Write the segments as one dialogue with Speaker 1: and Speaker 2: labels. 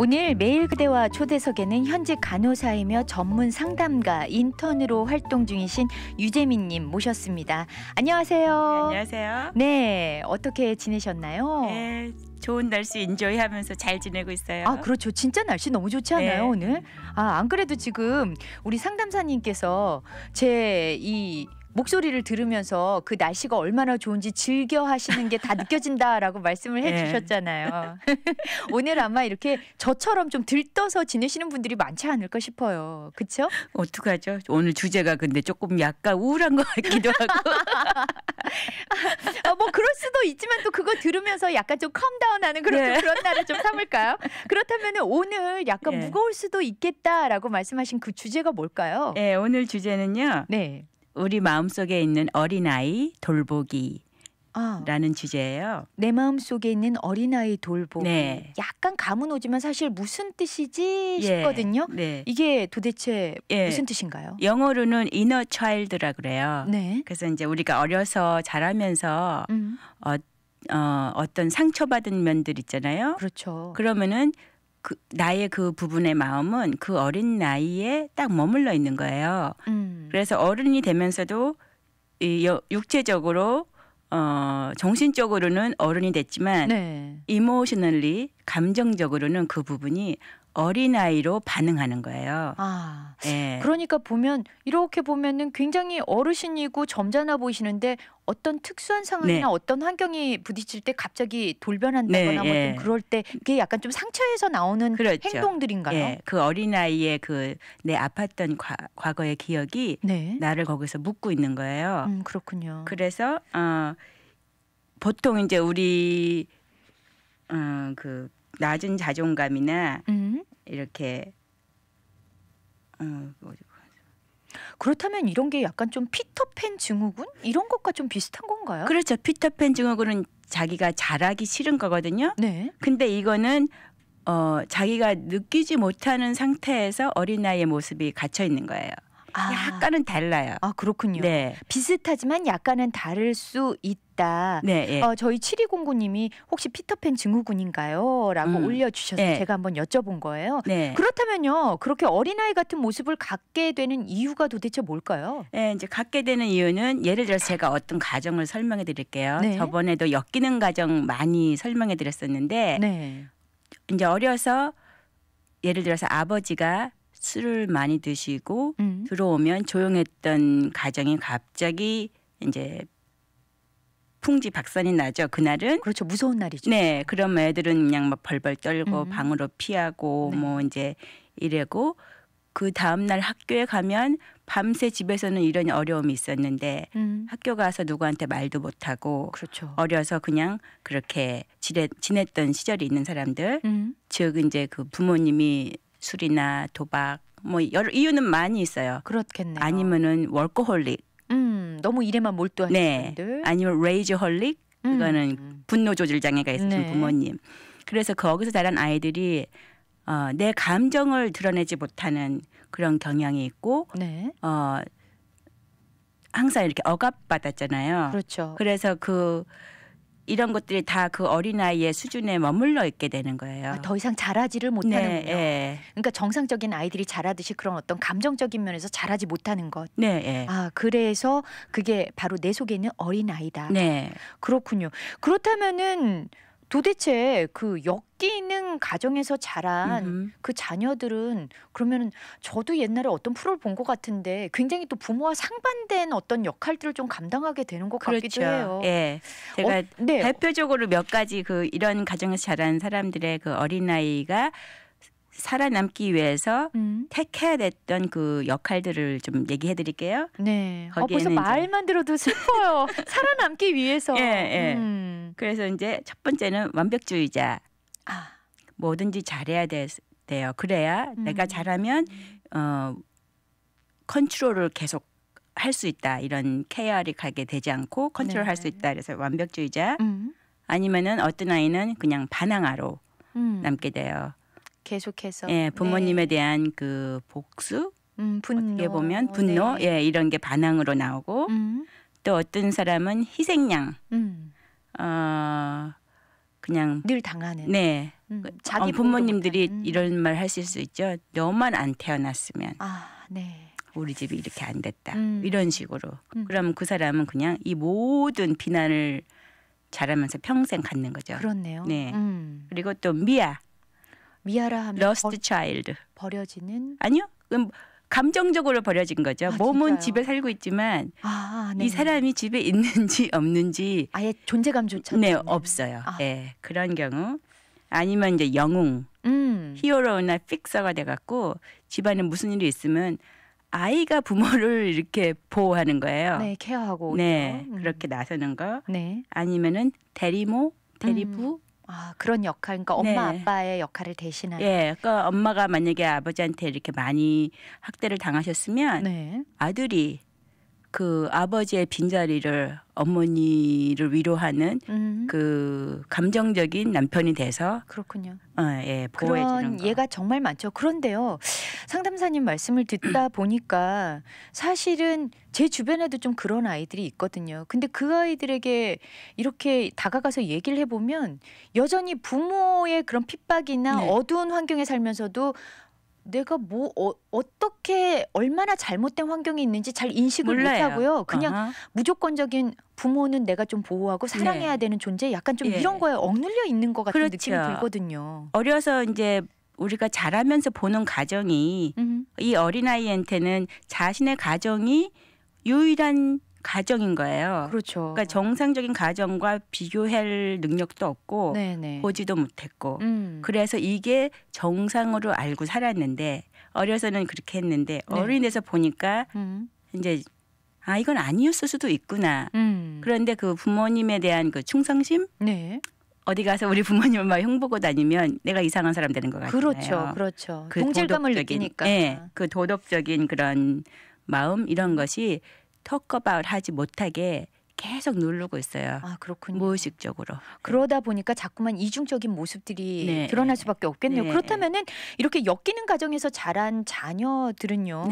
Speaker 1: 오늘 매일 그대와 초대석에는 현직 간호사이며 전문 상담가, 인턴으로 활동 중이신 유재민님 모셨습니다. 안녕하세요.
Speaker 2: 네, 안녕하세요.
Speaker 1: 네, 어떻게 지내셨나요?
Speaker 2: 네, 좋은 날씨 인조이하면서 잘 지내고 있어요.
Speaker 1: 아, 그렇죠. 진짜 날씨 너무 좋지 않아요,
Speaker 2: 네.
Speaker 1: 오늘? 아, 안 그래도 지금 우리 상담사님께서 제 이 목소리를 들으면서 그 날씨가 얼마나 좋은지 즐겨 하시는 게 다 느껴진다라고 말씀을
Speaker 2: 네.
Speaker 1: 해주셨잖아요. 오늘 아마 이렇게 저처럼 좀 들떠서 지내시는 분들이 많지 않을까 싶어요. 그렇죠?
Speaker 2: 어떡하죠? 오늘 주제가 근데 조금 약간 우울한 것 같기도 하고.
Speaker 1: 뭐 그럴 수도 있지만 또 그거 들으면서 약간 좀 컴다운하는 그런,
Speaker 2: 네.
Speaker 1: 좀 그런 날을 좀 삼을까요? 그렇다면 오늘 약간
Speaker 2: 네.
Speaker 1: 무거울 수도 있겠다라고 말씀하신 그 주제가 뭘까요?
Speaker 2: 네, 오늘 주제는요.
Speaker 1: 네.
Speaker 2: 우리 마음속에 있는 어린아이 돌보기라는
Speaker 1: 아,
Speaker 2: 주제예요.
Speaker 1: 내 마음속에 있는 어린아이 돌보기.
Speaker 2: 네.
Speaker 1: 약간 감은 오지만 사실 무슨 뜻이지
Speaker 2: 예,
Speaker 1: 싶거든요.
Speaker 2: 네.
Speaker 1: 이게 도대체
Speaker 2: 예.
Speaker 1: 무슨 뜻인가요?
Speaker 2: 영어로는 inner child라 그래요.
Speaker 1: 네.
Speaker 2: 그래서 이제 우리가 어려서 자라면서 어떤 상처받은 면들 있잖아요.
Speaker 1: 그렇죠.
Speaker 2: 그러면은 나의 그 부분의 마음은 그 어린 나이에 딱 머물러 있는 거예요. 그래서 어른이 되면서도 육체적으로 정신적으로는 어른이 됐지만
Speaker 1: 네.
Speaker 2: 이모셔널리 감정적으로는 그 부분이 어린아이로 반응하는 거예요.
Speaker 1: 아,
Speaker 2: 예.
Speaker 1: 그러니까 보면 이렇게 보면은 굉장히 어르신이고 점잖아 보이시는데 어떤 특수한 상황이나
Speaker 2: 네.
Speaker 1: 어떤 환경이 부딪힐 때 갑자기 돌변한다거나
Speaker 2: 네,
Speaker 1: 뭐
Speaker 2: 예.
Speaker 1: 좀 그럴 때 그게 약간 좀 상처에서 나오는
Speaker 2: 그렇죠.
Speaker 1: 행동들인가요?
Speaker 2: 예. 그 어린아이의 그 내 아팠던 과거의 기억이
Speaker 1: 네.
Speaker 2: 나를 거기서 묻고 있는 거예요.
Speaker 1: 그렇군요.
Speaker 2: 그래서 보통 이제 우리 그 낮은 자존감이나 이렇게
Speaker 1: 그렇다면 이런 게 약간 좀 피터팬 증후군 이런 것과 좀 비슷한 건가요?
Speaker 2: 그렇죠. 피터팬 증후군은 자기가 잘하기 싫은 거거든요.
Speaker 1: 네.
Speaker 2: 근데 이거는 자기가 느끼지 못하는 상태에서 어린아이의 모습이 갇혀 있는 거예요.
Speaker 1: 아,
Speaker 2: 약간은 달라요.
Speaker 1: 아, 그렇군요.
Speaker 2: 네.
Speaker 1: 비슷하지만 약간은 다를 수 있다.
Speaker 2: 네, 예.
Speaker 1: 저희 7209님이 혹시 피터팬 증후군인가요? 라고 올려주셔서
Speaker 2: 네.
Speaker 1: 제가 한번 여쭤본 거예요.
Speaker 2: 네.
Speaker 1: 그렇다면요, 그렇게 어린아이 같은 모습을 갖게 되는 이유가 도대체 뭘까요?
Speaker 2: 네, 이제 갖게 되는 이유는 예를 들어서 제가 어떤 가정을 설명해 드릴게요.
Speaker 1: 네.
Speaker 2: 저번에도 엮이는 가정 많이 설명해 드렸었는데
Speaker 1: 네.
Speaker 2: 이제 어려서 예를 들어서 아버지가 술을 많이 드시고 들어오면 조용했던 가정이 갑자기 이제 풍지박산이 나죠. 그날은.
Speaker 1: 그렇죠. 무서운 날이죠.
Speaker 2: 네, 그럼 애들은 그냥 막 벌벌 떨고 방으로 피하고
Speaker 1: 네.
Speaker 2: 뭐 이제 이래고 그 다음 날 학교에 가면 밤새 집에서는 이런 어려움이 있었는데 학교 가서 누구한테 말도 못하고
Speaker 1: 그렇죠.
Speaker 2: 어려서 그냥 그렇게 지냈던 시절이 있는 사람들, 즉 이제 그 부모님이 술이나 도박 뭐 여러 이유는 많이 있어요.
Speaker 1: 그렇겠네요.
Speaker 2: 아니면은 워커홀릭,
Speaker 1: 너무 일에만 몰두하신
Speaker 2: 네,
Speaker 1: 분들.
Speaker 2: 아니면 레이저홀릭, 그거는 분노 조절 장애가 있으신
Speaker 1: 네.
Speaker 2: 부모님. 그래서 거기서 자란 아이들이 내 감정을 드러내지 못하는 그런 경향이 있고,
Speaker 1: 네.
Speaker 2: 항상 이렇게 억압받았잖아요.
Speaker 1: 그렇죠.
Speaker 2: 그래서 이런 것들이 다 그 어린아이의 수준에 머물러 있게 되는 거예요.
Speaker 1: 더 이상 자라지를 못하는군요.
Speaker 2: 네, 예.
Speaker 1: 그러니까 정상적인 아이들이 자라듯이 그런 어떤 감정적인 면에서 자라지 못하는 것.
Speaker 2: 네, 예.
Speaker 1: 아, 그래서 그게 바로 내 속에 있는 어린아이다.
Speaker 2: 네.
Speaker 1: 그렇군요. 그렇다면은 도대체 그 엮이는 가정에서 자란 그 자녀들은 그러면은 저도 옛날에 어떤 프로를 본 것 같은데 굉장히 또 부모와 상반된 어떤 역할들을 좀 감당하게 되는 것 같기도 해요.
Speaker 2: 예. 제가
Speaker 1: 네.
Speaker 2: 대표적으로 몇 가지 이런 가정에서 자란 사람들의 그 어린아이가 살아남기 위해서 택해야 됐던 그 역할들을 좀 얘기해 드릴게요.
Speaker 1: 네. 벌써
Speaker 2: 거기에는
Speaker 1: 말만 들어도 슬퍼요. 살아남기 위해서.
Speaker 2: 예, 예. 그래서 이제 첫 번째는 완벽주의자.
Speaker 1: 아,
Speaker 2: 뭐든지 잘해야 돼요. 그래야 내가 잘하면 컨트롤을 계속 할 수 있다. 이런 케어릭하게 되지 않고 컨트롤할 수 있다. 그래서 완벽주의자. 아니면은 어떤 아이는 그냥 반항아로 남게 돼요.
Speaker 1: 계속해서.
Speaker 2: 예, 부모님에
Speaker 1: 네.
Speaker 2: 대한 그 복수,
Speaker 1: 분노.
Speaker 2: 어떻게 보면 분노,
Speaker 1: 네.
Speaker 2: 예, 이런 게 반항으로 나오고 또 어떤 사람은 희생양, 그냥
Speaker 1: 늘 당하는.
Speaker 2: 네,
Speaker 1: 자기
Speaker 2: 부모님들이 이런 말 하실 수 있죠. 너만 안 태어났으면
Speaker 1: 네.
Speaker 2: 우리 집이 이렇게 안 됐다. 이런 식으로. 그럼 그 사람은 그냥 이 모든 비난을 자라면서 평생 갖는 거죠.
Speaker 1: 그렇네요.
Speaker 2: 네. 그리고 또
Speaker 1: 미아라 하면
Speaker 2: lost child.
Speaker 1: 버려지는?
Speaker 2: 아니요. 감정적으로 버려진 거죠. 몸은
Speaker 1: 진짜요?
Speaker 2: 집에 살고 있지만
Speaker 1: 네.
Speaker 2: 이 사람이 집에 있는지 없는지
Speaker 1: 아예 존재감조차
Speaker 2: 없어요. 네, 그런 경우. 아니면 이제 영웅, 히어로나 픽서가 돼갖고 집안에 무슨 일이 있으면 아이가 부모를 이렇게 보호하는 거예요.
Speaker 1: 네, 케어하고.
Speaker 2: 네, 그렇게 나서는 거.
Speaker 1: 네.
Speaker 2: 아니면은 대리모, 대리부.
Speaker 1: 그런 역할, 그러니까 엄마 아빠의 역할을 대신하는.
Speaker 2: 예, 그러니까 엄마가 만약에 아버지한테 이렇게 많이 학대를 당하셨으면 아들이 그 아버지의 빈자리를 어머니를 위로하는 그 감정적인 남편이 돼서
Speaker 1: 그렇군요.
Speaker 2: 예, 보호해주는
Speaker 1: 그런
Speaker 2: 거.
Speaker 1: 예가 정말 많죠. 그런데요, 상담사님 말씀을 듣다 보니까 사실은 제 주변에도 좀 그런 아이들이 있거든요. 근데 그 아이들에게 이렇게 다가가서 얘기를 해보면 여전히 부모의 그런 핍박이나 어두운 환경에 살면서도 내가 어떻게 얼마나 잘못된 환경에 있는지 잘 인식을 못하고요. 그냥 무조건적인 부모는 내가 좀 보호하고 사랑해야 되는 존재, 약간 좀 이런 거에 억눌려 있는 것 같은 느낌이 들거든요.
Speaker 2: 어려서 이제 우리가 자라면서 보는 가정이 이 어린아이한테는 자신의 가정이 유일한 가정인 거예요.
Speaker 1: 그렇죠.
Speaker 2: 그러니까 정상적인 가정과 비교할 능력도 없고 보지도 못했고 그래서 이게 정상으로 알고 살았는데 어려서는 그렇게 했는데 어른이 돼서 보니까 이제 이건 아니었을 수도 있구나. 그런데 그 부모님에 대한 그 충성심? 어디 가서 우리 부모님을 막 흉보고 다니면 내가 이상한 사람 되는 것 같아요.
Speaker 1: 그렇죠. 그렇죠.
Speaker 2: 그
Speaker 1: 동질감을 느끼니까.
Speaker 2: 그 도덕적인 그런 마음 이런 것이 턱거바울 하지 못하게 계속 누르고 있어요.
Speaker 1: 그렇군요.
Speaker 2: 무의식적으로.
Speaker 1: 그러다 보니까 자꾸만 이중적인 모습들이 드러날 수밖에 없겠네요. 그렇다면은 이렇게 엮이는 가정에서 자란 자녀들은요.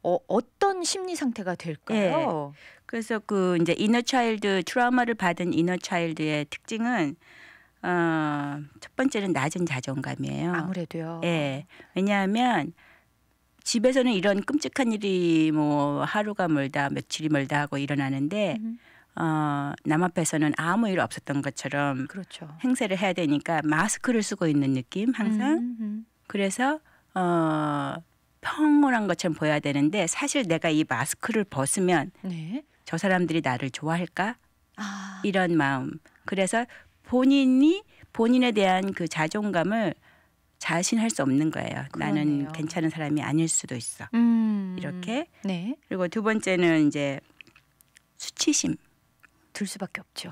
Speaker 1: 어떤 심리 상태가 될까요?
Speaker 2: 그래서 그 이제 이너 차일드 트라우마를 받은 이너 차일드의 특징은 첫 번째는 낮은 자존감이에요.
Speaker 1: 아무래도요.
Speaker 2: 왜냐하면 집에서는 이런 끔찍한 일이 뭐 하루가 멀다 며칠이 멀다 하고 일어나는데 남 앞에서는 아무 일 없었던 것처럼 행세를 해야 되니까 마스크를 쓰고 있는 느낌 항상. 그래서 평온한 것처럼 보여야 되는데 사실 내가 이 마스크를 벗으면 저 사람들이 나를 좋아할까? 이런 마음. 그래서 본인에 대한 그 자존감을 자신할 수 없는 거예요. 나는 괜찮은 사람이 아닐 수도 있어. 이렇게. 그리고 두 번째는 이제 수치심.
Speaker 1: 들 수밖에 없죠.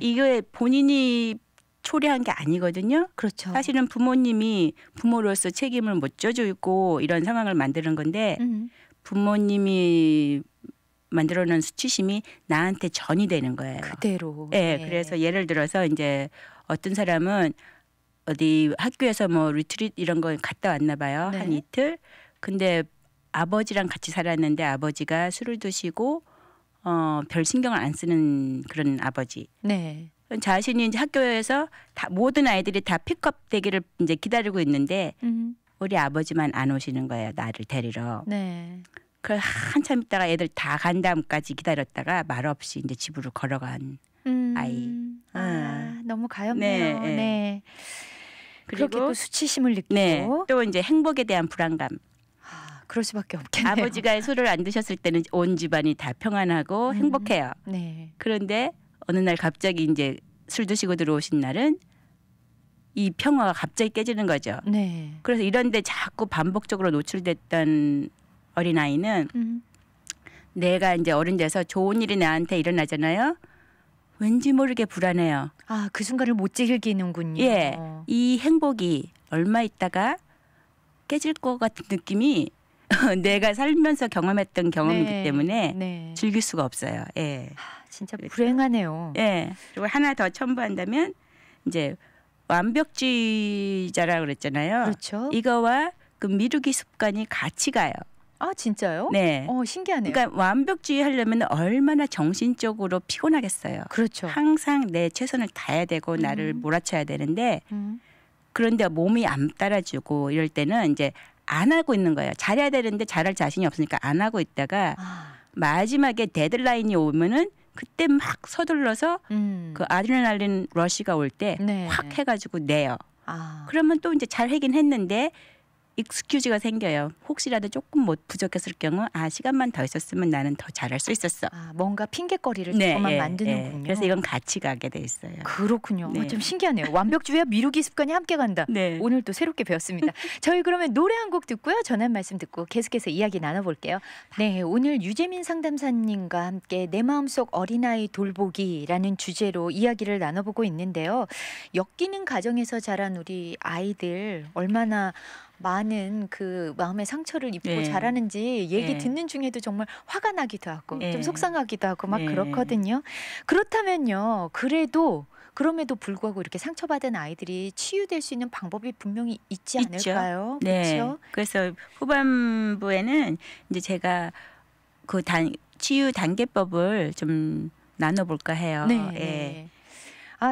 Speaker 2: 이게 본인이 초래한 게 아니거든요.
Speaker 1: 그렇죠.
Speaker 2: 사실은 부모님이 부모로서 책임을 못 져주고 이런 상황을 만드는 건데 부모님이 만들어놓은 수치심이 나한테 전이 되는 거예요.
Speaker 1: 그대로.
Speaker 2: 그래서 예를 들어서 이제 어떤 사람은 어디 학교에서 뭐 리트릿 이런 거 갔다 왔나 봐요. 한 이틀. 근데 아버지랑 같이 살았는데 아버지가 술을 드시고 별 신경을 안 쓰는 그런 아버지. 자신이 이제 학교에서 모든 아이들이 다 픽업 되기를 이제 기다리고 있는데 우리 아버지만 안 오시는 거예요. 나를 데리러. 그 한참 있다가 애들 다 간 다음까지 기다렸다가 말없이 이제 집으로 걸어간 아이.
Speaker 1: 너무 가엾네요. 그렇게 또 수치심을 느끼고
Speaker 2: 또 이제 행복에 대한 불안감.
Speaker 1: 그럴 수밖에 없겠네요.
Speaker 2: 아버지가 술을 안 드셨을 때는 온 집안이 다 평안하고 행복해요. 그런데 어느 날 갑자기 이제 술 드시고 들어오신 날은 이 평화가 갑자기 깨지는 거죠. 그래서 이런데 자꾸 반복적으로 노출됐던 어린아이는 내가 이제 어른 돼서 좋은 일이 나한테 일어나잖아요. 왠지 모르게 불안해요.
Speaker 1: 그 순간을 못 즐기는군요.
Speaker 2: 이 행복이 얼마 있다가 깨질 것 같은 느낌이 내가 살면서 경험했던 경험이기 때문에 즐길 수가 없어요.
Speaker 1: 진짜 불행하네요.
Speaker 2: 그리고 하나 더 첨부한다면 이제 완벽주의자라고 그랬잖아요.
Speaker 1: 그렇죠.
Speaker 2: 이거와 그 미루기 습관이 같이 가요.
Speaker 1: 진짜요? 신기하네요.
Speaker 2: 그러니까 완벽주의 하려면 얼마나 정신적으로 피곤하겠어요.
Speaker 1: 그렇죠.
Speaker 2: 항상 내 최선을 다해야 되고 나를 몰아쳐야 되는데 그런데 몸이 안 따라주고 이럴 때는 이제 안 하고 있는 거예요. 잘해야 되는데 잘할 자신이 없으니까 안 하고 있다가 마지막에 데드라인이 오면은 그때 막 서둘러서 그 아드레날린 러시가 올 때 확 해가지고 내요. 그러면 또 이제 잘 하긴 했는데 익스큐즈가 생겨요. 혹시라도 조금 못 부족했을 경우 시간만 더 있었으면 나는 더 잘할 수 있었어.
Speaker 1: 뭔가 핑계거리를 조금만 만드는군요.
Speaker 2: 그래서 이건 같이 가게 돼 있어요.
Speaker 1: 그렇군요. 좀 신기하네요. 완벽주의와 미루기 습관이 함께 간다. 오늘 또 새롭게 배웠습니다. 저희 그러면 노래 한 곡 듣고요. 전한 말씀 듣고 계속해서 이야기 나눠볼게요. 네, 오늘 유재민 상담사님과 함께 내 마음속 어린아이 돌보기라는 주제로 이야기를 나눠보고 있는데요. 엮이는 가정에서 자란 우리 아이들 얼마나 많은 그 마음의 상처를 입고 자라는지 얘기 듣는 중에도 정말 화가 나기도 하고 좀 속상하기도 하고 막 그렇거든요. 그렇다면요. 그럼에도 불구하고 이렇게 상처받은 아이들이 치유될 수 있는 방법이 분명히 있지 않을까요? 그렇죠?
Speaker 2: 그래서 후반부에는 이제 제가 그 치유 단계법을 좀 나눠볼까 해요.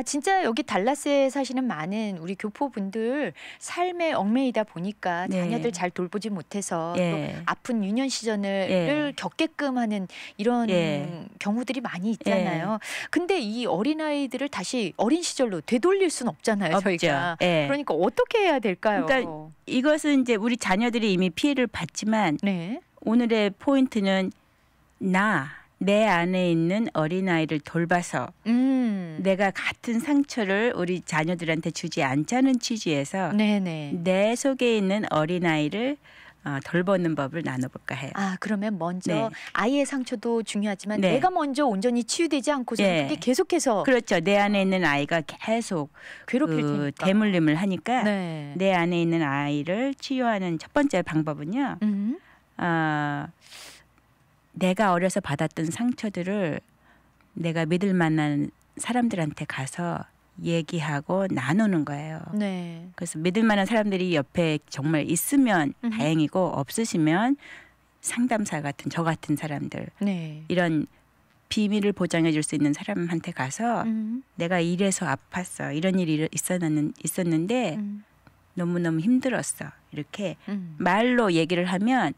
Speaker 1: 진짜 여기 달라스에 사시는 많은 우리 교포분들 삶에 얽매이다 보니까 자녀들 잘 돌보지 못해서 또 아픈 유년 시절을 겪게끔 하는 이런 경우들이 많이 있잖아요. 근데 이 어린아이들을 다시 어린 시절로 되돌릴 수는 없잖아요. 저희가. 그러니까 어떻게 해야 될까요?
Speaker 2: 그러니까 이것은 이제 우리 자녀들이 이미 피해를 봤지만 오늘의 포인트는 내 안에 있는 어린아이를 돌봐서 내가 같은 상처를 우리 자녀들한테 주지 않자는 취지에서 내 속에 있는 어린아이를 돌보는 법을 나눠볼까 해요.
Speaker 1: 그러면 먼저 아이의 상처도 중요하지만 내가 먼저 온전히 치유되지 않고서는 그게 계속해서
Speaker 2: 그렇죠. 내 안에 있는 아이가 계속
Speaker 1: 괴롭힐 테니까.
Speaker 2: 대물림을 하니까 내 안에 있는 아이를 치유하는 첫 번째 방법은요. 내가 어려서 받았던 상처들을 내가 믿을 만한 사람들한테 가서 얘기하고 나누는 거예요. 그래서 믿을 만한 사람들이 옆에 정말 있으면 다행이고 없으시면 상담사 같은 저 같은 사람들 이런 비밀을 보장해 줄 수 있는 사람한테 가서 내가 이래서 아팠어. 이런 일이 있었는데 너무너무 힘들었어. 이렇게 말로 얘기를 하면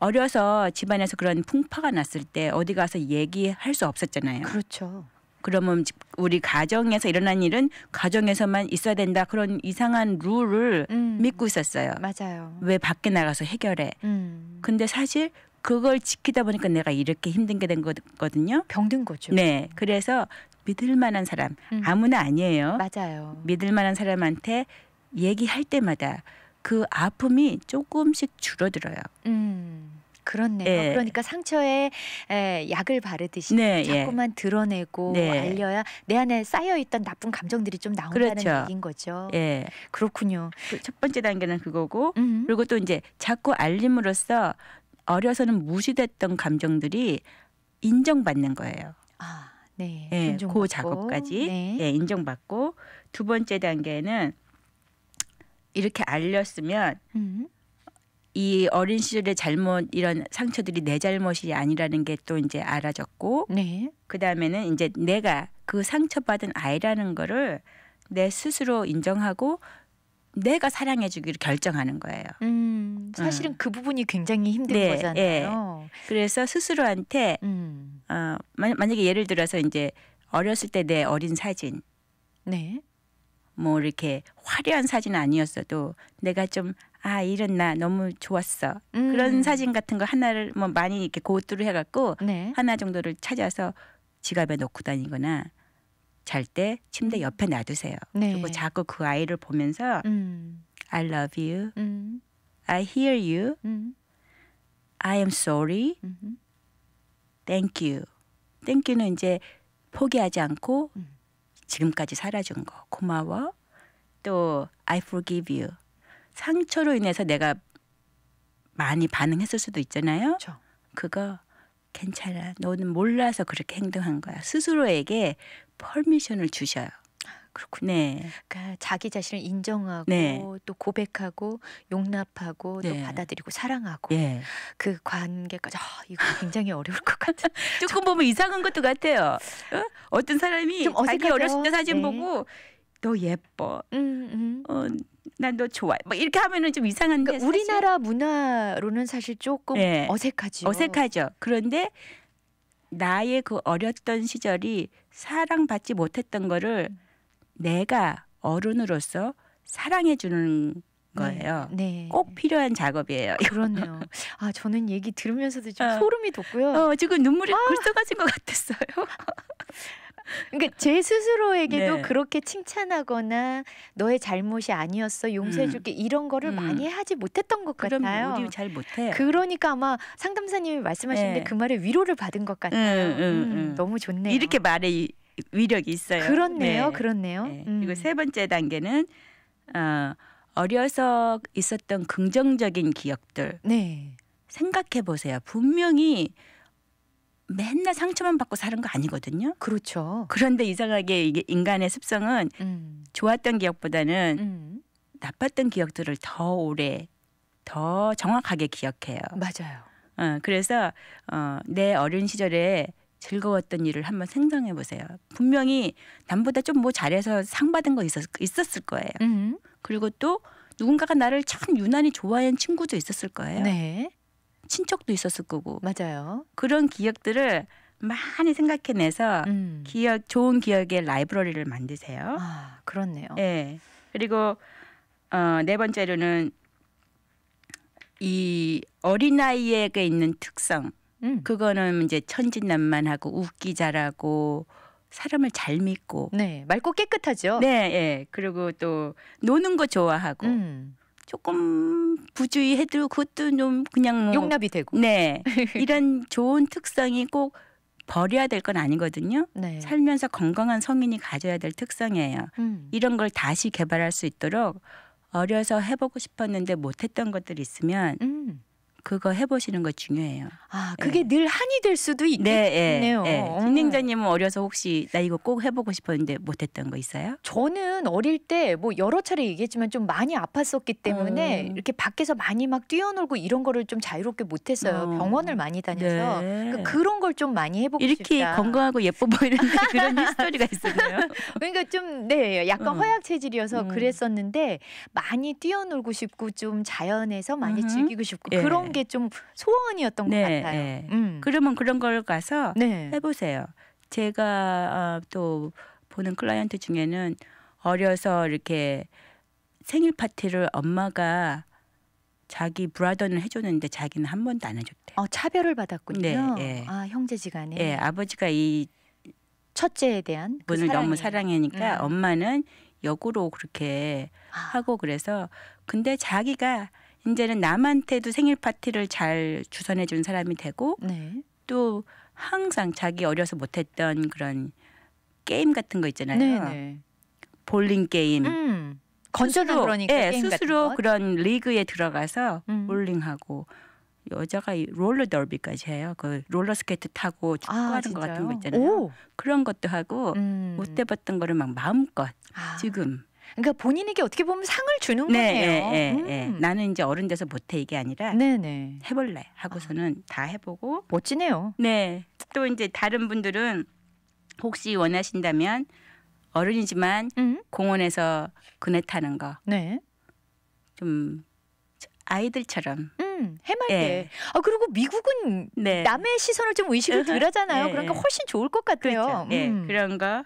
Speaker 2: 어려서 집안에서 그런 풍파가 났을 때 어디 가서 얘기할 수 없었잖아요.
Speaker 1: 그렇죠.
Speaker 2: 그러면 우리 가정에서 일어난 일은 가정에서만 있어야 된다. 그런 이상한 룰을 믿고 있었어요.
Speaker 1: 맞아요.
Speaker 2: 왜 밖에 나가서 해결해. 근데 사실 그걸 지키다 보니까 내가 이렇게 힘든 게 된 거거든요.
Speaker 1: 병든 거죠.
Speaker 2: 그래서 믿을 만한 사람 아무나 아니에요.
Speaker 1: 맞아요.
Speaker 2: 믿을 만한 사람한테 얘기할 때마다 그 아픔이 조금씩 줄어들어요.
Speaker 1: 그렇네요. 그러니까 상처에 약을 바르듯이 자꾸만 드러내고 알려야 내 안에 쌓여있던 나쁜 감정들이 좀 나온다는 얘기인 거죠. 그렇군요.
Speaker 2: 첫 번째 단계는 그거고 그리고 또 이제 자꾸 알림으로써 어려서는 무시됐던 감정들이 인정받는 거예요. 그 작업까지 인정받고 두 번째 단계는 이렇게 알렸으면 이 어린 시절의 잘못 이런 상처들이 내 잘못이 아니라는 게 또 이제 알아졌고 그 다음에는 이제 내가 그 상처받은 아이라는 거를 내 스스로 인정하고 내가 사랑해주기로 결정하는 거예요.
Speaker 1: 사실은 그 부분이 굉장히 힘든 거잖아요.
Speaker 2: 그래서 스스로한테 만약에 예를 들어서 이제 어렸을 때 내 어린 사진 뭐 이렇게 화려한 사진은 아니었어도 내가 좀 이런 나 너무 좋았어. 그런 사진 같은 거 하나를 뭐 많이 이렇게 고투를 해갖고 하나 정도를 찾아서 지갑에 넣고 다니거나 잘 때 침대 옆에 놔두세요. 그리고 자꾸 그 아이를 보면서 I love you, I hear you, I am sorry, thank you. thank you는 이제 포기하지 않고 지금까지 살아준 거 고마워. 또 I forgive you. 상처로 인해서 내가 많이 반응했을 수도 있잖아요. 그거 괜찮아. 너는 몰라서 그렇게 행동한 거야. 스스로에게 퍼미션을 주셔요.
Speaker 1: 그렇군요. 그러니까 자기 자신을 인정하고 또 고백하고 용납하고 또 받아들이고 사랑하고 그 관계까지 이거 굉장히 어려울 것 같아요.
Speaker 2: 조금 보면 이상한 것도 같아요. 어떤 사람이 자기 어렸을 때 사진 보고 너 예뻐. 난 너 좋아해. 뭐 이렇게 하면은 좀 이상한데
Speaker 1: 그러니까 우리나라 문화로는 사실 조금
Speaker 2: 네.
Speaker 1: 어색하죠.
Speaker 2: 어색하죠. 그런데 나의 그 어렸던 시절이 사랑받지 못했던 거를 내가 어른으로서 사랑해 주는 거예요.
Speaker 1: 네.
Speaker 2: 꼭 필요한 작업이에요.
Speaker 1: 그렇네요. 아, 저는 얘기 들으면서도 좀 소름이 돋고요.
Speaker 2: 지금 눈물이 굴썩하신 것 같았어요.
Speaker 1: 그러니까 제 스스로에게도
Speaker 2: 네.
Speaker 1: 그렇게 칭찬하거나 너의 잘못이 아니었어, 용서해줄게 이런 거를 많이 하지 못했던 것
Speaker 2: 그럼
Speaker 1: 같아요.
Speaker 2: 우리 잘 못해요.
Speaker 1: 그러니까 아마 상담사님이 말씀하시는데
Speaker 2: 네.
Speaker 1: 그 말에 위로를 받은 것 같아요. 너무 좋네요.
Speaker 2: 이렇게 말에 위력이 있어요.
Speaker 1: 그렇네요.
Speaker 2: 네.
Speaker 1: 그렇네요.
Speaker 2: 네. 그리고 세 번째 단계는 어려서 있었던 긍정적인 기억들
Speaker 1: 네.
Speaker 2: 생각해 보세요. 분명히 맨날 상처만 받고 사는 거 아니거든요.
Speaker 1: 그렇죠.
Speaker 2: 그런데 이상하게 이게 인간의 습성은 좋았던 기억보다는 나빴던 기억들을 더 오래, 더 정확하게 기억해요.
Speaker 1: 맞아요.
Speaker 2: 그래서 내 어린 시절에 즐거웠던 일을 한번 생각해 보세요. 분명히 남보다 좀 뭐 잘해서 상 받은 거 있었을 거예요. 그리고 또 누군가가 나를 참 유난히 좋아하는 친구도 있었을 거예요.
Speaker 1: 네.
Speaker 2: 친척도 있었을 거고.
Speaker 1: 맞아요.
Speaker 2: 그런 기억들을 많이 생각해내서 좋은 기억의 라이브러리를 만드세요.
Speaker 1: 아, 그렇네요.
Speaker 2: 네. 그리고 네 번째로는 이 어린아이에게 있는 특성. 그거는 이제 천진난만하고 웃기 잘하고 사람을 잘 믿고.
Speaker 1: 네, 맑고 깨끗하죠.
Speaker 2: 네, 예. 그리고 또 노는 거 좋아하고 조금 부주의해도 그것도 좀 그냥 뭐
Speaker 1: 용납이 되고.
Speaker 2: 네, 이런 좋은 특성이 꼭 버려야 될 건 아니거든요.
Speaker 1: 네.
Speaker 2: 살면서 건강한 성인이 가져야 될 특성이에요. 이런 걸 다시 개발할 수 있도록 어려서 해보고 싶었는데 못했던 것들이 있으면 그거 해보시는 거 중요해요.
Speaker 1: 아, 그게 늘 한이 될 수도 있겠네요.
Speaker 2: 진행자님은 어려서 혹시 나 이거 꼭 해보고 싶었는데 못했던 거 있어요?
Speaker 1: 저는 어릴 때 뭐 여러 차례 얘기했지만 좀 많이 아팠었기 때문에 이렇게 밖에서 많이 막 뛰어놀고 이런 거를 좀 자유롭게 못했어요. 병원을 많이 다녀서. 그러니까 그런 걸 좀 많이 해보고
Speaker 2: 이렇게
Speaker 1: 싶다.
Speaker 2: 이렇게 건강하고 예뻐 보이는데 그런 히스토리가 있었네요.
Speaker 1: 그러니까 좀 약간 허약 체질이어서 그랬었는데 많이 뛰어놀고 싶고 좀 자연에서 많이 즐기고 싶고 그런 게 좀 소원이었던 것 같아요.
Speaker 2: 그러면 그런 걸 가서
Speaker 1: 네.
Speaker 2: 해보세요. 제가 또 보는 클라이언트 중에는 어려서 이렇게 생일 파티를 엄마가 자기 브라더는 해줬는데 자기는 한 번도 안 해줬대.
Speaker 1: 차별을 받았군요.
Speaker 2: 네.
Speaker 1: 아, 형제지간에.
Speaker 2: 예, 아버지가 이
Speaker 1: 첫째에 대한 그
Speaker 2: 분을
Speaker 1: 사랑이.
Speaker 2: 너무 사랑하니까 엄마는 역으로 그렇게 하고 그래서 근데 자기가 이제는 남한테도 생일 파티를 잘 주선해 준 사람이 되고
Speaker 1: 네.
Speaker 2: 또 항상 자기 어려서 못했던 그런 게임 같은 거 있잖아요.
Speaker 1: 네네.
Speaker 2: 볼링 게임.
Speaker 1: 건전한 그러니까 게임 같은
Speaker 2: 스스로
Speaker 1: 것.
Speaker 2: 그런 리그에 들어가서 볼링하고 여자가 롤러 더비까지 해요. 그 롤러 스케이트 타고 축구하는 거 같은 거 있잖아요.
Speaker 1: 오.
Speaker 2: 그런 것도 하고 못 해봤던 거를 막 마음껏 지금.
Speaker 1: 그러니까 본인에게 어떻게 보면 상을 주는
Speaker 2: 네,
Speaker 1: 거네요.
Speaker 2: 나는 이제 어른 돼서 못해 이게 아니라
Speaker 1: 네네.
Speaker 2: 해볼래 하고서는 다 해보고.
Speaker 1: 멋지네요.
Speaker 2: 네. 또 이제 다른 분들은 혹시 원하신다면 어른이지만 공원에서 그네 타는 거.
Speaker 1: 네.
Speaker 2: 좀 아이들처럼.
Speaker 1: 해맑게.
Speaker 2: 네.
Speaker 1: 그리고 미국은
Speaker 2: 네.
Speaker 1: 남의 시선을 좀 의식을 덜하잖아요.
Speaker 2: 네.
Speaker 1: 그러니까 훨씬 좋을 것 같아요.
Speaker 2: 그렇죠. 네. 그런 거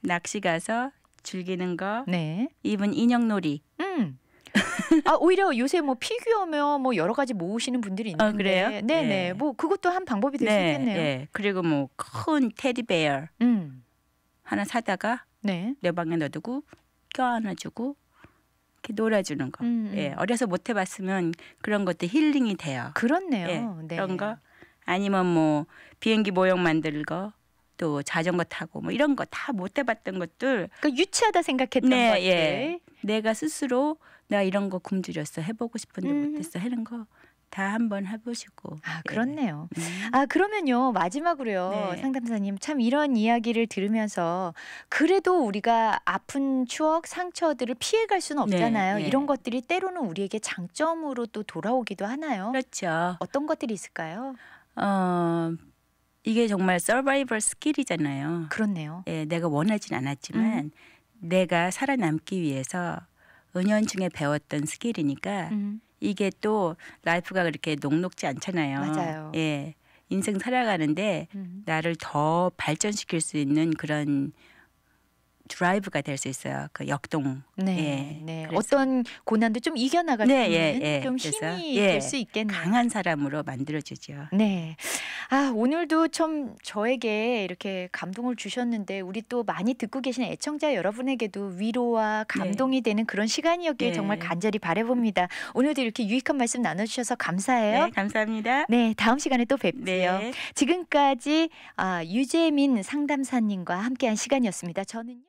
Speaker 2: 낚시 가서 즐기는 거.
Speaker 1: 네.
Speaker 2: 이분 인형놀이.
Speaker 1: 오히려 요새 뭐 피규어며 뭐 여러 가지 모으시는 분들이 있는데.
Speaker 2: 그래요?
Speaker 1: 네네.
Speaker 2: 네.
Speaker 1: 뭐 그것도 한 방법이 될 수 있겠네요.
Speaker 2: 네. 그리고 뭐 큰 테디베어 하나 사다가
Speaker 1: 네.
Speaker 2: 내 방에 넣어두고 껴안아주고 이렇게 놀아주는 거. 예, 어려서 못 해봤으면 그런 것도 힐링이 돼요.
Speaker 1: 그렇네요.
Speaker 2: 예,
Speaker 1: 네.
Speaker 2: 그런 거 아니면 뭐 비행기 모형 만들고 또 자전거 타고 뭐 이런 거 다 못 해봤던 것들.
Speaker 1: 그러니까 유치하다 생각했던 것들.
Speaker 2: 예. 내가 스스로 나 이런 거 굶주렸어 해보고 싶은데 못했어 하는 거 다 한번 해보시고.
Speaker 1: 그렇네요. 그러면요 마지막으로요
Speaker 2: 네.
Speaker 1: 상담사님 참 이런 이야기를 들으면서 그래도 우리가 아픈 추억 상처들을 피해갈 수는 없잖아요.
Speaker 2: 네.
Speaker 1: 이런 것들이 때로는 우리에게 장점으로 또 돌아오기도 하나요?
Speaker 2: 그렇죠.
Speaker 1: 어떤 것들이 있을까요?
Speaker 2: 이게 정말 서바이벌 스킬이잖아요.
Speaker 1: 그렇네요.
Speaker 2: 예, 내가 원하진 않았지만 내가 살아남기 위해서 은연중에 배웠던 스킬이니까 이게 또 라이프가 그렇게 녹록지 않잖아요.
Speaker 1: 맞아요.
Speaker 2: 예. 인생 살아가는데 나를 더 발전시킬 수 있는 그런 드라이브가 될 수 있어요. 그 역동.
Speaker 1: 네,
Speaker 2: 예.
Speaker 1: 네.
Speaker 2: 그래서
Speaker 1: 어떤 고난도 좀 이겨나갈 수
Speaker 2: 네,
Speaker 1: 있는
Speaker 2: 예, 예.
Speaker 1: 좀
Speaker 2: 그래서
Speaker 1: 힘이
Speaker 2: 예,
Speaker 1: 될 수 있겠네요.
Speaker 2: 강한 사람으로 만들어주죠.
Speaker 1: 네. 아, 오늘도 참 저에게 이렇게 감동을 주셨는데 우리 또 많이 듣고 계신 애청자 여러분에게도 위로와 감동이 되는 그런 시간이었길 정말
Speaker 2: 네.
Speaker 1: 간절히 바라봅니다. 오늘도 이렇게 유익한 말씀 나눠주셔서 감사해요.
Speaker 2: 네, 감사합니다.
Speaker 1: 네, 다음 시간에 또 뵙지요.
Speaker 2: 네.
Speaker 1: 지금까지 유재민 상담사님과 함께한 시간이었습니다. 저는요.